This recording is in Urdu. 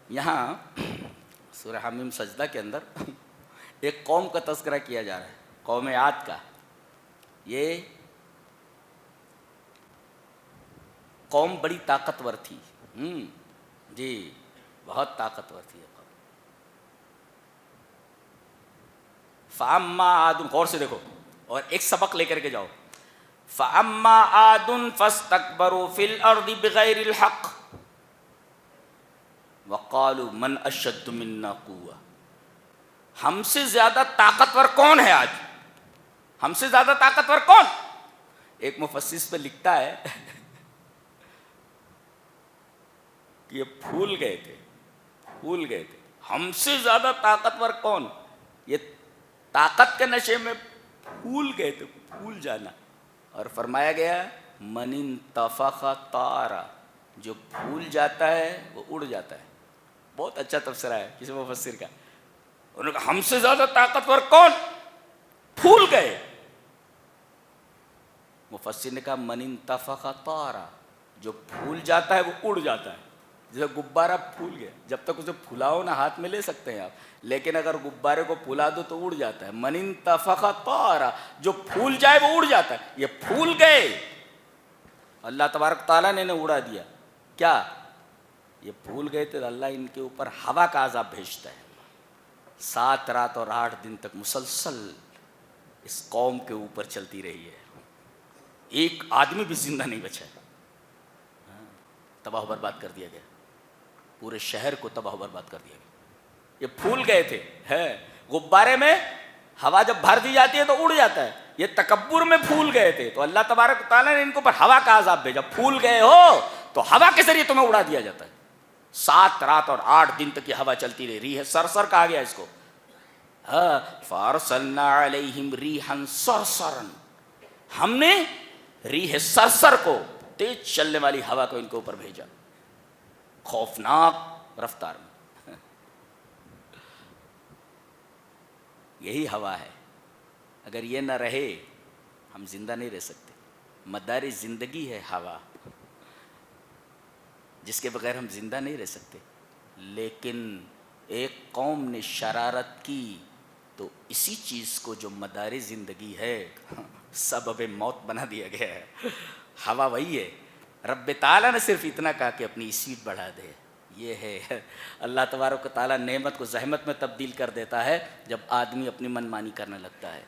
یہاں سورہ حمیم سجدہ کے اندر ایک قوم کا تذکرہ کیا جا رہا ہے، قوم عاد کا۔ یہ قوم بڑی طاقتور تھی، جی بہت طاقتور تھی یہ قوم۔ فَأَمَّا عَادٌ، غور سے دیکھو اور ایک سبق لے کر کے جاؤ۔ فَأَمَّا عَادٌ فَاسْتَكْبَرُوا فِي الْأَرْضِ بِغَيْرِ الْحَقِّ وَقَالُوا مَنْ أَشَدُّ مِنَّا قُوَّةً۔ ہم سے زیادہ طاقتور کون ہے آج؟ ہم سے زیادہ طاقتور کون؟ ایک مفسر اس پہ لکھتا ہے کہ یہ پھول گئے تھے، پھول گئے تھے، ہم سے زیادہ طاقتور کون؟ یہ طاقت کے نشے میں پھول گئے تھے، پھول جانا۔ اور فرمایا گیا من انتفخ طار، جو پھول جاتا ہے وہ اڑ جاتا ہے۔ بہت اچھا تفسیر ہے کسی مفسر کا، انہوں نے کہا ہم سے زیادہ طاقتور کون؟ پھول گئے۔ مفسر نے کہا من انتفخ طار، جو پھول جاتا ہے وہ اڑ جاتا ہے۔ جیسے غبارہ پھول گیا، جب تک اسے پھلاؤ نہ ہاتھ میں لے سکتے ہیں آپ، لیکن اگر غبارے کو پھلا دو تو اڑ جاتا ہے۔ من انتفخ طار، جو پھول جائے وہ اڑ جاتا ہے۔ یہ پھول گئے، اللہ تبارک تعالیٰ نے انہیں اڑا دیا۔ کیا یہ پھول گئے تھے؟ اللہ ان کے اوپر ہوا کا عذاب بھیجتا ہے، 7 رات اور 8 دن تک مسلسل اس قوم کے اوپر چلتی رہی ہے، ایک آدمی بھی زندہ نہیں بچا، تباہ و برباد کر دیا گیا، پورے شہر کو تباہ و برباد کر دیا گیا۔ یہ پھول گئے تھے، ہے غبارے میں ہوا جب بھر دی جاتی ہے تو اڑ جاتا ہے، یہ تکبر میں پھول گئے تھے تو اللہ تبارک تعالیٰ نے ان کو پر ہوا کا عذاب بھیجا۔ پھول گئے ہو تو ہوا کے ذریعے تمہیں اڑا دیا جاتا ہے۔ 7 رات اور 8 دن تک یہ ہوا چلتی رہی، ریح صرصر کہا گیا اس کو۔ فَأَرْسَلْنَا عَلَيْهِمْ رِيحًا صَرْصَرًا، ہم نے ریح صرصر کو، تیز چلنے والی ہوا کو ان کے اوپر بھیجا، خوفناک رفتار میں۔ یہی ہوا ہے، اگر یہ نہ رہے ہم زندہ نہیں رہ سکتے۔ مدار زندگی ہے ہوا، جس کے بغیر ہم زندہ نہیں رہ سکتے۔ لیکن ایک قوم نے شرارت کی تو اسی چیز کو جو مدار زندگی ہے سبب موت بنا دیا گیا ہے۔ ہوا وہی ہے، رب تعالیٰ نے صرف اتنا کہا کہ اپنی اسپیڈ بڑھا دے۔ یہ ہے اللہ تبارک و تعالیٰ نعمت کو زحمت میں تبدیل کر دیتا ہے جب آدمی اپنی من مانی کرنے لگتا ہے۔